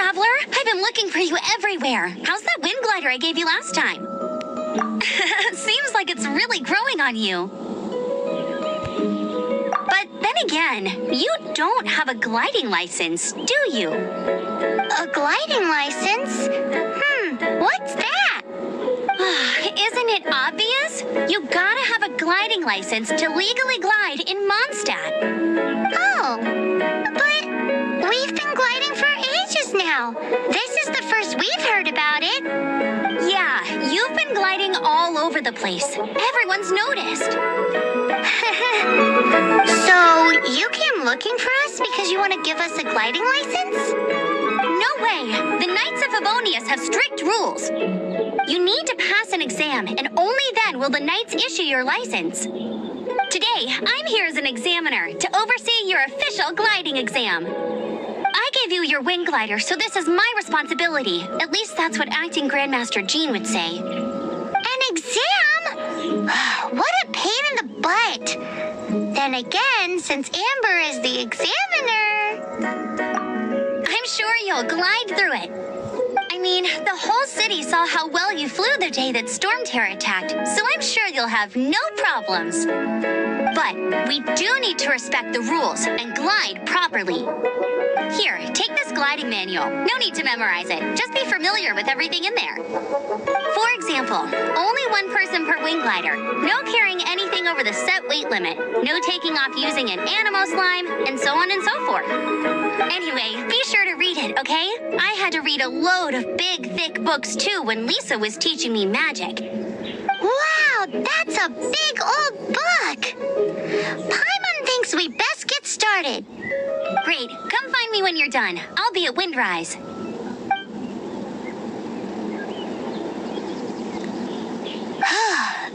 traveler. I've been looking for you everywhere. How's that wind glider I gave you last time? Seems like it's really growing on you. But then again, you don't have a gliding license, do you? A gliding license? What's that? Isn't it obvious? You gotta have a gliding license to legally glide in Mondstadt. Oh, but we've been gliding for ages now. This is the first we've heard about it. Yeah, you've been gliding all over the place. Everyone's noticed. So, you came looking for us because you want to give us a gliding license? No way! The Knights of Favonius have strict rules. You need to pass an exam, and only then will the Knights issue your license. Today, I'm here as an examiner to oversee your official gliding exam. I gave you your wind glider, so this is my responsibility. At least that's what Acting Grandmaster Jean would say. An exam? What a pain in the butt. Then again, since Amber is the examiner... I'm sure you'll glide through it. I mean, the whole city saw how well you flew the day that Storm Terror attacked, so I'm sure you'll have no problems. But we do need to respect the rules and glide properly. Here, take this gliding manual. No need to memorize it. Just be familiar with everything in there. For example, only one person per wing glider. No carrying anything over the set weight limit. No taking off using an animo slime, and so on and so forth. Anyway, be sure to read it, okay? I had to read a load of big, thick books too when Lisa was teaching me magic. Wow, that's a big old book! Paimon thinks we best get started. Great, come find me when you're done. I'll be at Windrise.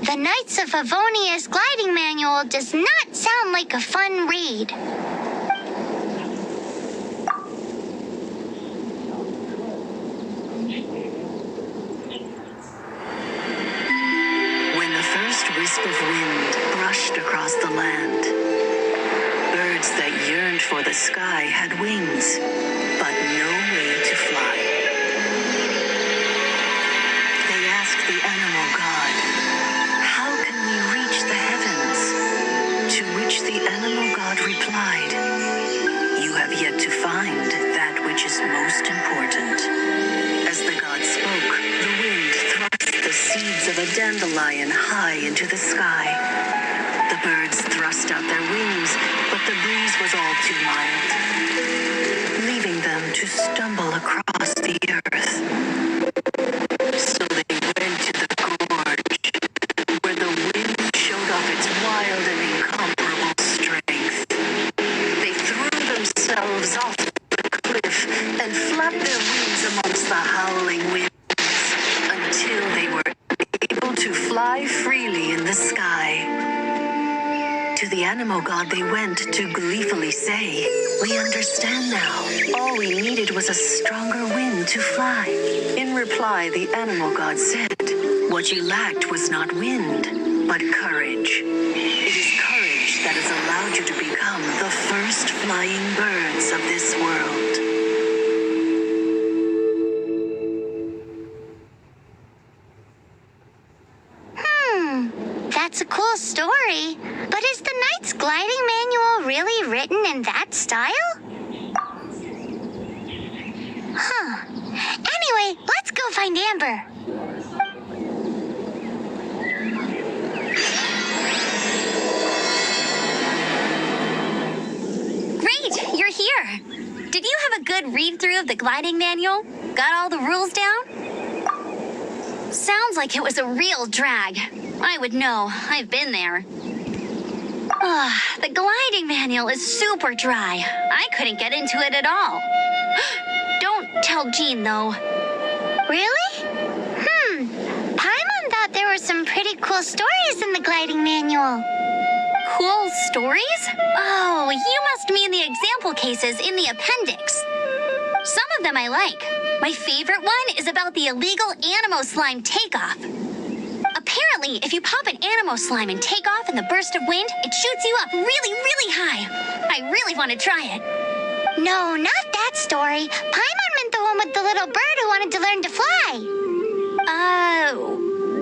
The Knights of Favonius gliding manual does not sound like a fun read. When the first wisp of wind brushed across the land, birds that yearned for the sky had wings, but no way to fly. They asked the animal god, "How can we reach the heavens?" To which the animal god replied, "You have yet to find that which is most important." As the god spoke, the wind thrust the seeds of a dandelion high into the sky. The birds thrust out their wings, but the breeze was all too mild, leaving them to stumble across the earth. So they went to the gorge, where the wind showed off its wild and incomparable strength. They threw themselves off the cliff and flapped their wings amongst the howling winds until they were able to fly freely in the sky. To the animal god they went to gleefully say, "We understand now. All we needed was a stronger wind to fly." In reply, the animal god said, "What you lacked was not wind, but courage. It is courage that has allowed you to become the first flying birds of this world." That's a cool story. But is the Knight's gliding manual really written in that style? Anyway, let's go find Amber. Great, you're here. Did you have a good read-through of the gliding manual? Got all the rules down? Sounds like it was a real drag. I would know. I've been there. The gliding manual is super dry. I couldn't get into it at all. Don't tell Jean, though. Really? Paimon thought there were some pretty cool stories in the gliding manual. Cool stories? Oh, you must mean the example cases in the appendix. Some of them I like. My favorite one is about the illegal animo slime takeoff. Apparently, if you pop an animo slime and take off in the burst of wind, it shoots you up really, really high. I really want to try it. No, not that story. Paimon meant the one with the little bird who wanted to learn to fly.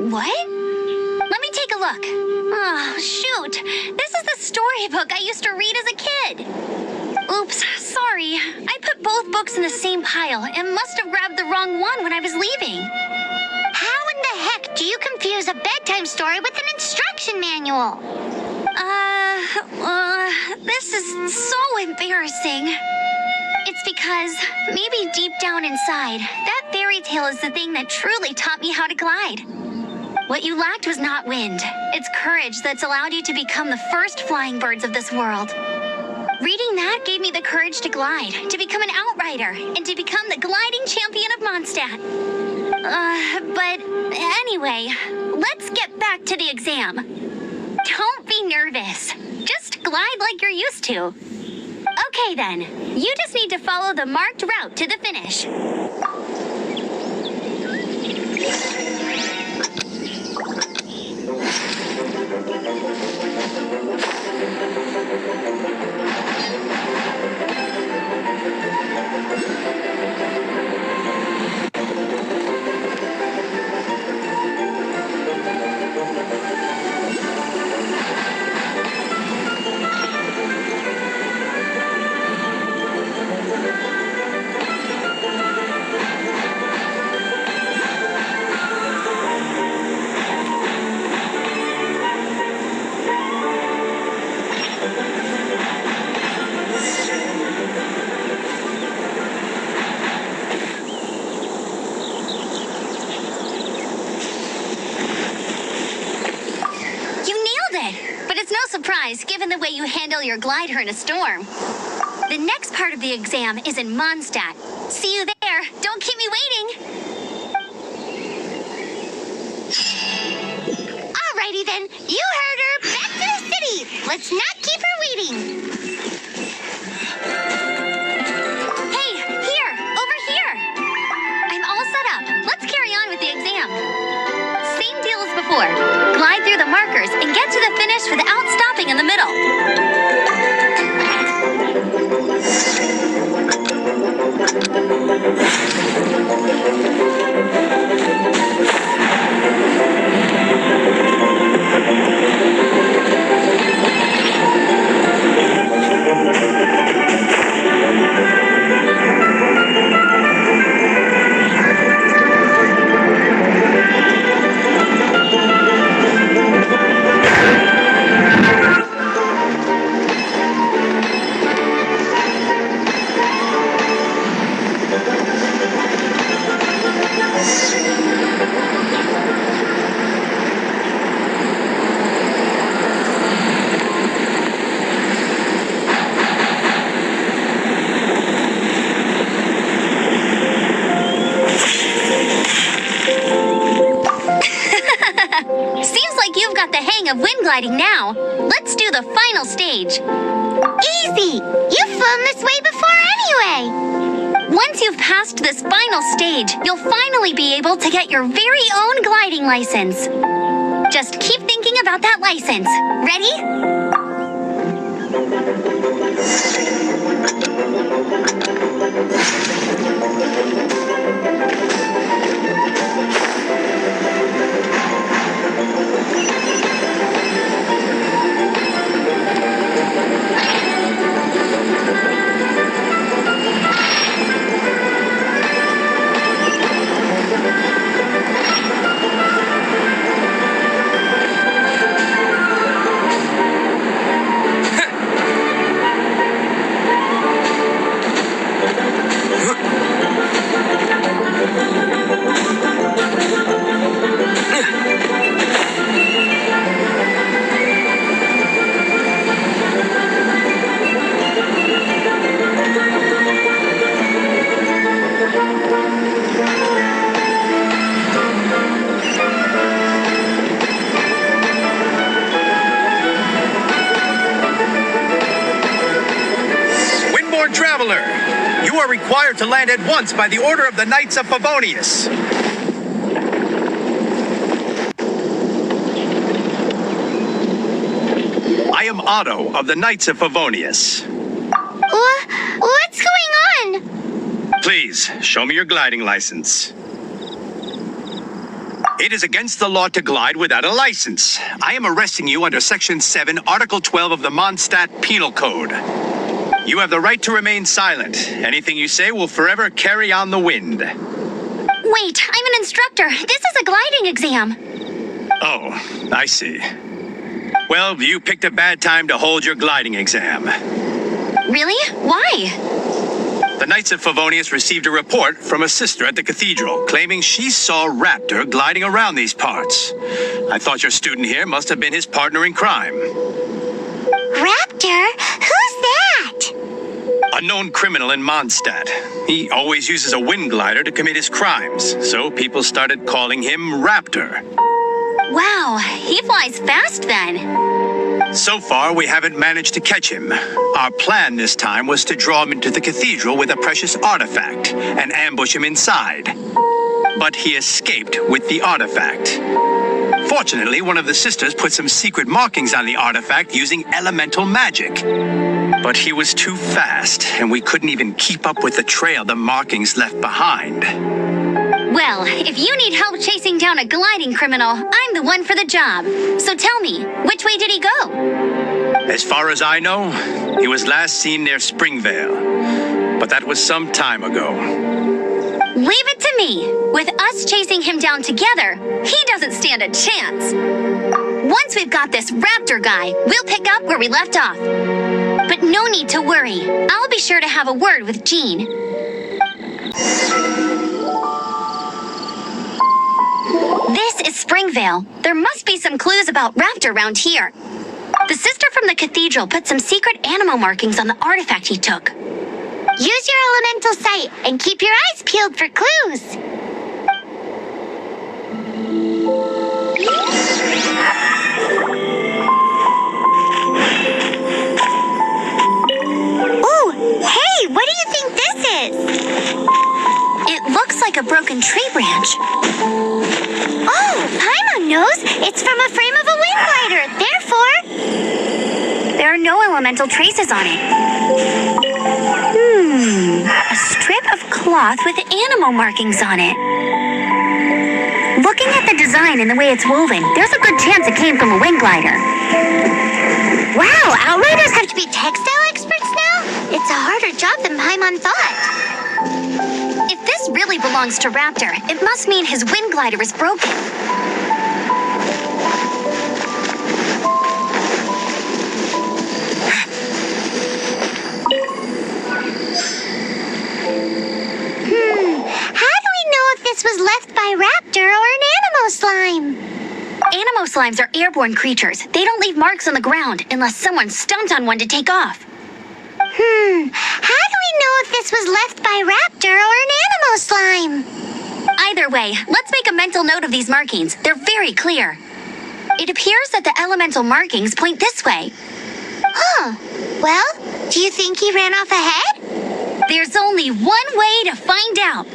What? Let me take a look. Oh, shoot. This is the storybook I used to read as a kid. Oops, sorry. I put both books in the same pile and must have grabbed the wrong one when I was leaving. How in the heck do you confuse a bedtime story with an instruction manual? This is so embarrassing. It's because maybe deep down inside, that fairy tale is the thing that truly taught me how to glide. What you lacked was not wind. It's courage that's allowed you to become the first flying birds of this world. Reading that gave me the courage to glide, to become an outrider, and to become the gliding champion of Mondstadt. But anyway, let's get back to the exam. Don't be nervous. Just glide like you're used to. Okay then, you just need to follow the marked route to the finish. Given the way you handle your glider in a storm. The next part of the exam is in Mondstadt. See you there. Don't keep me waiting. Alrighty then, you heard her. Back to the city. Let's not keep her waiting. Hey, here, over here. I'm all set up. Let's carry on with the exam. Same deal as before. Glide through the markers and get to the finish without stopping in the middle. Of wind gliding now. Let's do the final stage. Easy! You've flown this way before anyway! Once you've passed this final stage, you'll finally be able to get your very own gliding license. Just keep thinking about that license. Ready? Traveler, you are required to land at once by the order of the Knights of Favonius. I am Otto of the Knights of Favonius. What's going on? Please, show me your gliding license. It is against the law to glide without a license. I am arresting you under Section 7, Article 12 of the Mondstadt Penal Code. You have the right to remain silent. Anything you say will forever carry on the wind. Wait, I'm an instructor. This is a gliding exam. Oh, I see. Well, you picked a bad time to hold your gliding exam. Really? Why? The Knights of Favonius received a report from a sister at the cathedral claiming she saw Raptor gliding around these parts. I thought your student here must have been his partner in crime. Raptor? Who's that? A known criminal in Mondstadt. He always uses a wind glider to commit his crimes, so people started calling him Raptor. Wow, he flies fast then. So far, we haven't managed to catch him. Our plan this time was to draw him into the cathedral with a precious artifact and ambush him inside. But he escaped with the artifact. Fortunately, one of the sisters put some secret markings on the artifact using elemental magic. But he was too fast, and we couldn't even keep up with the trail the markings left behind. Well, if you need help chasing down a gliding criminal, I'm the one for the job. So tell me, which way did he go? As far as I know, he was last seen near Springvale. But that was some time ago. Leave it to me. With us chasing him down together, he doesn't stand a chance. Once we've got this Raptor guy, we'll pick up where we left off. But no need to worry. I'll be sure to have a word with Jean. This is Springvale. There must be some clues about Raptor around here. The sister from the cathedral put some secret animal markings on the artifact he took. Use your elemental sight and keep your eyes peeled for clues. Ooh, hey, what do you think this is? It looks like a broken tree branch. Oh, Paimon knows. It's from a frame of a wind glider. Therefore, There are no elemental traces on it. A strip of cloth with animal markings on it. Looking at the design and the way it's woven, there's a good chance it came from a wind glider. wow, Outriders have to be textile experts now? It's a harder job than Paimon thought. If this really belongs to Raptor, it must mean his wind glider is broken. How do we know if this was left by Raptor or an Animo slime? Animo slimes are airborne creatures. They don't leave marks on the ground unless someone stomped on one to take off. How do we know if this was left by Raptor or an Animo slime? Either way, let's make a mental note of these markings. They're very clear. It appears that the elemental markings point this way. Huh. Well, do you think he ran off ahead? There's only one way to find out.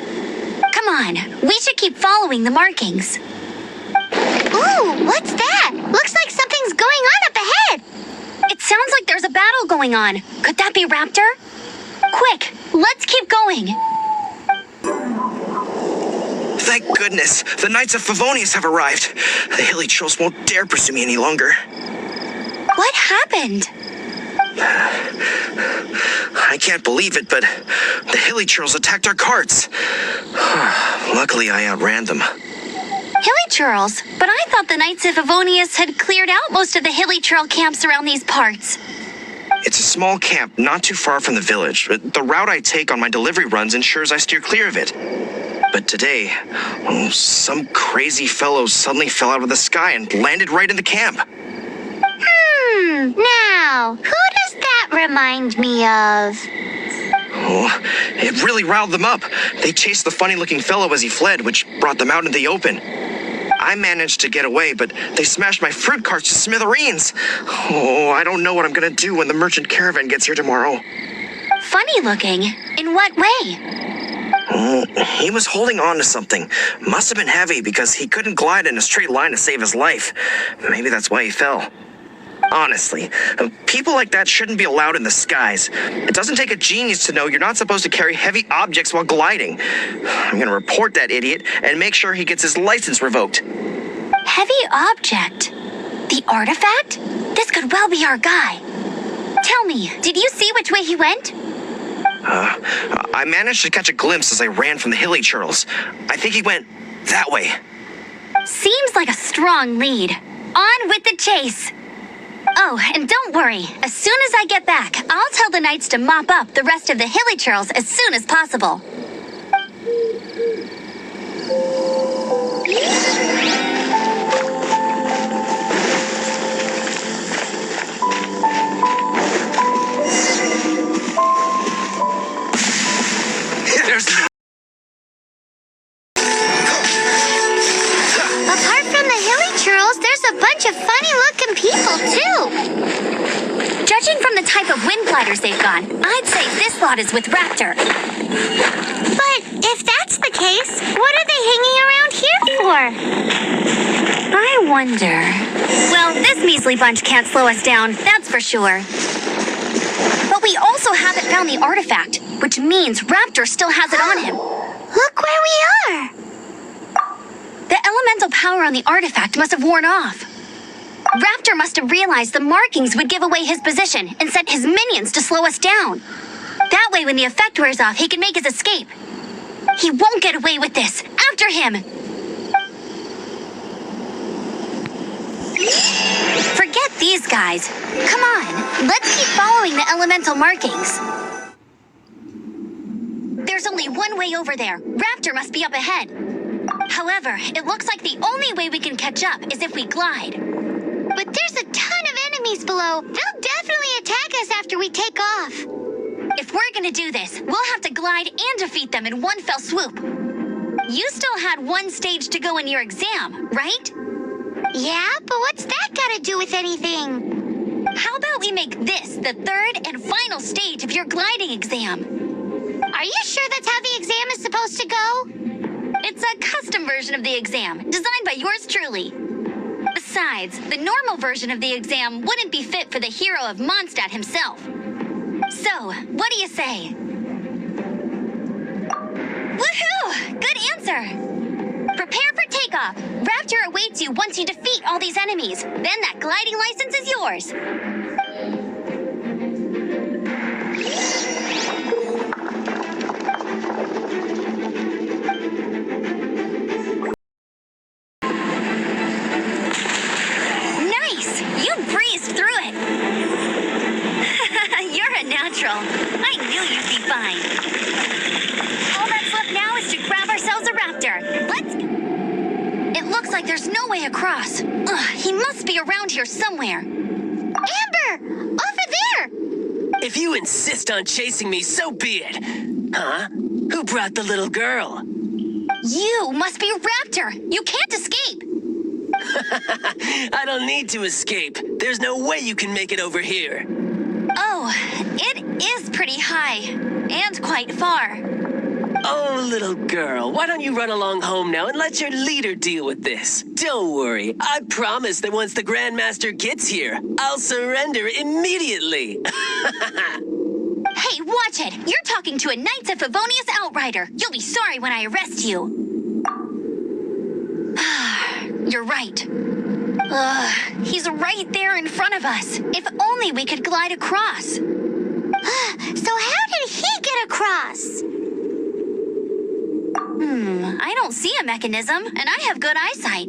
Come on, we should keep following the markings. Ooh, what's that? Looks like something's going on up ahead. It sounds like there's a battle going on. Could that be Raptor? Quick, let's keep going. Thank goodness, the Knights of Favonius have arrived. The hilly trolls won't dare pursue me any longer. What happened? I can't believe it, but the hilly trolls attacked our carts. Luckily, I outran them. Hilly Churls, but I thought the Knights of Favonius had cleared out most of the Hilly Churl camps around these parts. It's a small camp not too far from the village, but the route I take on my delivery runs ensures I steer clear of it. But today, some crazy fellow suddenly fell out of the sky and landed right in the camp. Now, who does that remind me of? Oh, it really riled them up. They chased the funny-looking fellow as he fled, which brought them out into the open. I managed to get away, but they smashed my fruit carts to smithereens. Oh, I don't know what I'm gonna do when the merchant caravan gets here tomorrow. Funny looking? In what way? He was holding on to something. Must have been heavy because he couldn't glide in a straight line to save his life. Maybe that's why he fell. Honestly, people like that shouldn't be allowed in the skies. It doesn't take a genius to know you're not supposed to carry heavy objects while gliding. I'm gonna report that idiot and make sure he gets his license revoked. Heavy object? The artifact? This could well be our guy. Tell me, did you see which way he went? I managed to catch a glimpse as I ran from the hilly churls. I think he went that way. Seems like a strong lead. On with the chase. Oh, and don't worry. As soon as I get back, I'll tell the knights to mop up the rest of the hilly churls as soon as possible. There's no... Apart from the hilly churls, there's a bunch of funny-looking people, too. Judging from the type of wind gliders they've got, I'd say this lot is with Raptor. But if that's the case, what are they hanging around here for? I wonder... Well, this measly bunch can't slow us down, that's for sure. But we also haven't found the artifact, which means Raptor still has it on him. Look where we are. The elemental power on the artifact must have worn off. Raptor must have realized the markings would give away his position and sent his minions to slow us down. That way, when the effect wears off, he can make his escape. He won't get away with this. After him! Forget these guys. Come on, let's keep following the elemental markings. There's only one way over there. Raptor must be up ahead. However, it looks like the only way we can catch up is if we glide. But there's a ton of enemies below. They'll definitely attack us after we take off. If we're gonna do this, we'll have to glide and defeat them in one fell swoop. You still had one stage to go in your exam, right? Yeah, but what's that got to do with anything? How about we make this the third and final stage of your gliding exam? Are you sure that's how the exam is supposed to go? It's a custom version of the exam, designed by yours truly. Besides, the normal version of the exam wouldn't be fit for the hero of Mondstadt himself. So, what do you say? Woohoo! Good answer! Prepare for takeoff. Raptor awaits you once you defeat all these enemies. Then that gliding license is yours. Nice! You breezed through it. You're a natural. I knew you'd be fine. All that's left now is to grab ourselves a raptor. Let's... It looks like there's no way across. Ugh, he must be around here somewhere. Amber! Over there! If you insist on chasing me, so be it. Huh? Who brought the little girl? You must be Raptor. You can't escape. I don't need to escape. There's no way you can make it over here. Oh, it is pretty high. And quite far. Oh, little girl, why don't you run along home now and let your leader deal with this? Don't worry, I promise that once the Grandmaster gets here, I'll surrender immediately. Hey, watch it! You're talking to a Knights of Favonius outrider. You'll be sorry when I arrest you. You're right. He's right there in front of us. If only we could glide across. So how did he get across? I don't see a mechanism, and I have good eyesight.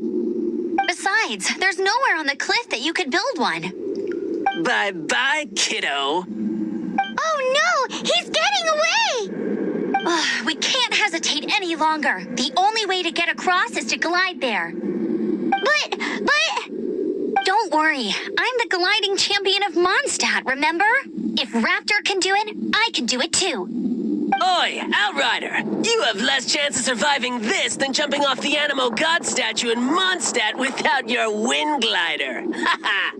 Besides, there's nowhere on the cliff that you could build one. Bye-bye, kiddo. Oh no! He's getting away! We can't hesitate any longer. The only way to get across is to glide there. But... Don't worry. I'm the gliding champion of Mondstadt, remember? If Raptor can do it, I can do it too. Oi, Outrider! You have less chance of surviving this than jumping off the Animo God statue in Mondstadt without your wind glider. Haha!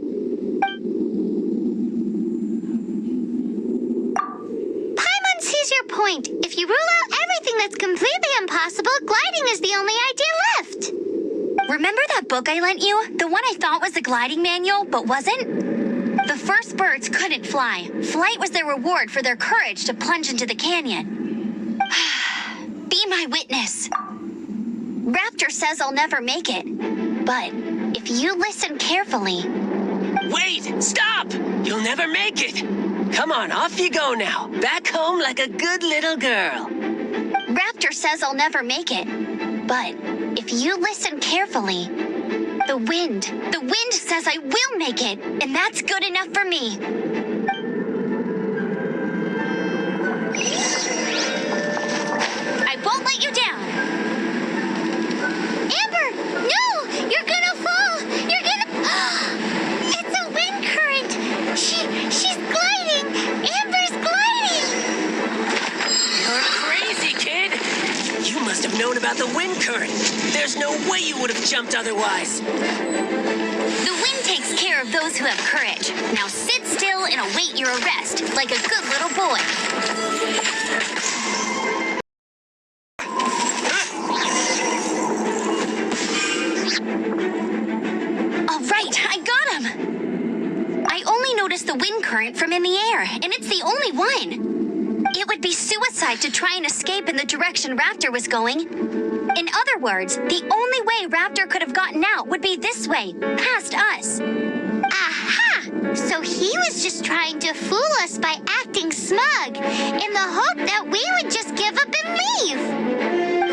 Paimon sees your point. If you rule out everything that's completely impossible, gliding is the only idea left. Remember that book I lent you? The one I thought was the gliding manual, but wasn't? The first birds couldn't fly. Flight was their reward for their courage to plunge into the canyon. Be my witness. Raptor says I'll never make it. But if you listen carefully... Wait! Stop! You'll never make it! Come on, off you go now. Back home like a good little girl. Raptor says I'll never make it. But if you listen carefully... The wind says I will make it, and that's good enough for me. I won't let you down. Amber, no! You're gonna fall! You're gonna... It's a wind current! She's gliding! Amber's gliding! You're crazy, kid! You must have known about the wind current. There's no way you would have jumped otherwise. The wind takes care of those who have courage. Now sit still and await your arrest, like a good little boy. All right, I got him. I only noticed the wind current from in the air, and it's the only one. It would be suicide to try and escape in the direction Raptor was going. In other words, the only way Raptor could have gotten out would be this way, past us. Aha! So he was just trying to fool us by acting smug, in the hope that we would just give up and leave.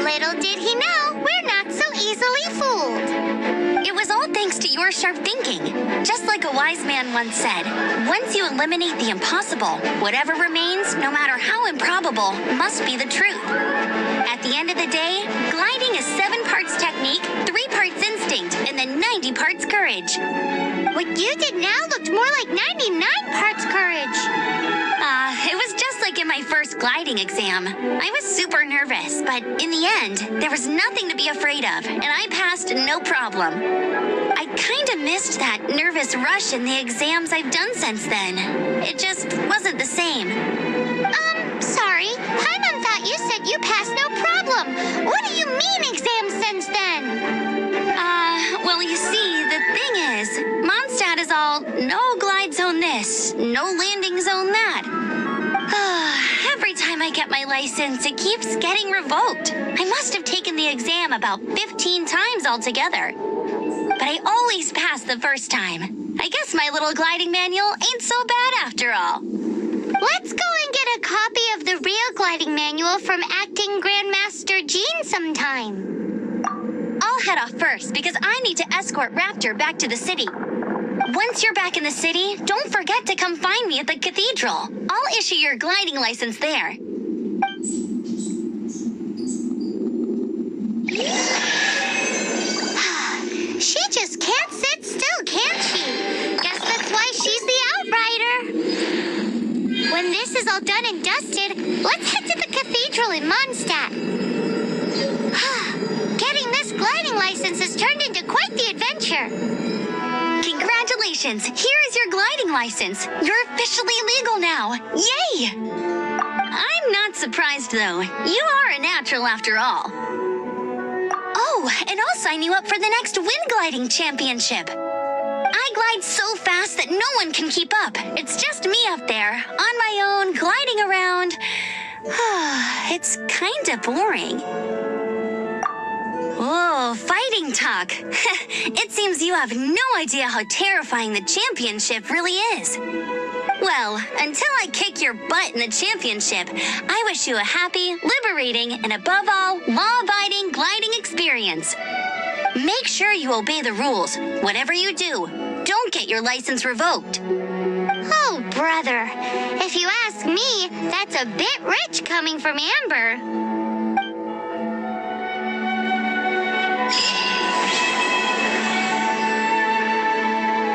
Little did he know, we're not so easily fooled. It was all thanks to your sharp thinking. Just like a wise man once said, once you eliminate the impossible, whatever remains, no matter how improbable, must be the truth. At the end of the day, gliding is 7 parts technique, 3 parts instinct, and then 90 parts courage. What you did now looked more like 99 parts courage. It was just like in my first gliding exam. I was super nervous, but in the end, there was nothing to be afraid of, and I passed no problem. I kinda missed that nervous rush in the exams I've done since then. It just wasn't the same. Sorry. Paimon thought you said you passed no problem. What do you mean exams since then? Well, you see, the thing is, Mondstadt is all, no glide zone this, no landing zone that. Every time I get my license, it keeps getting revoked. I must have taken the exam about 15 times altogether. But I always pass the first time. I guess my little gliding manual ain't so bad after all. Let's go and get a copy of the real gliding manual from Acting Grandmaster Jean sometime. I'll head off first because I need to escort Raptor back to the city. Once you're back in the city, don't forget to come find me at the cathedral. I'll issue your gliding license there. She just can't sit still, can she? Guess that's why she's the outrider. When this is all done and dusted, let's head to the cathedral in Mondstadt. Getting this gliding license has turned into quite the adventure. Congratulations! Here is your gliding license. You're officially legal now. Yay! I'm not surprised, though. You are a natural after all. Oh, and I'll sign you up for the next wind gliding championship. I glide so fast that no one can keep up. It's just me up there, on my own, gliding around. It's kinda boring. Oh, fighting talk. It seems you have no idea how terrifying the championship really is. Well, until I kick your butt in the championship, I wish you a happy, liberating, and above all, law-abiding gliding experience. Make sure you obey the rules. Whatever you do, don't get your license revoked. Oh, brother. If you ask me, that's a bit rich coming from Amber.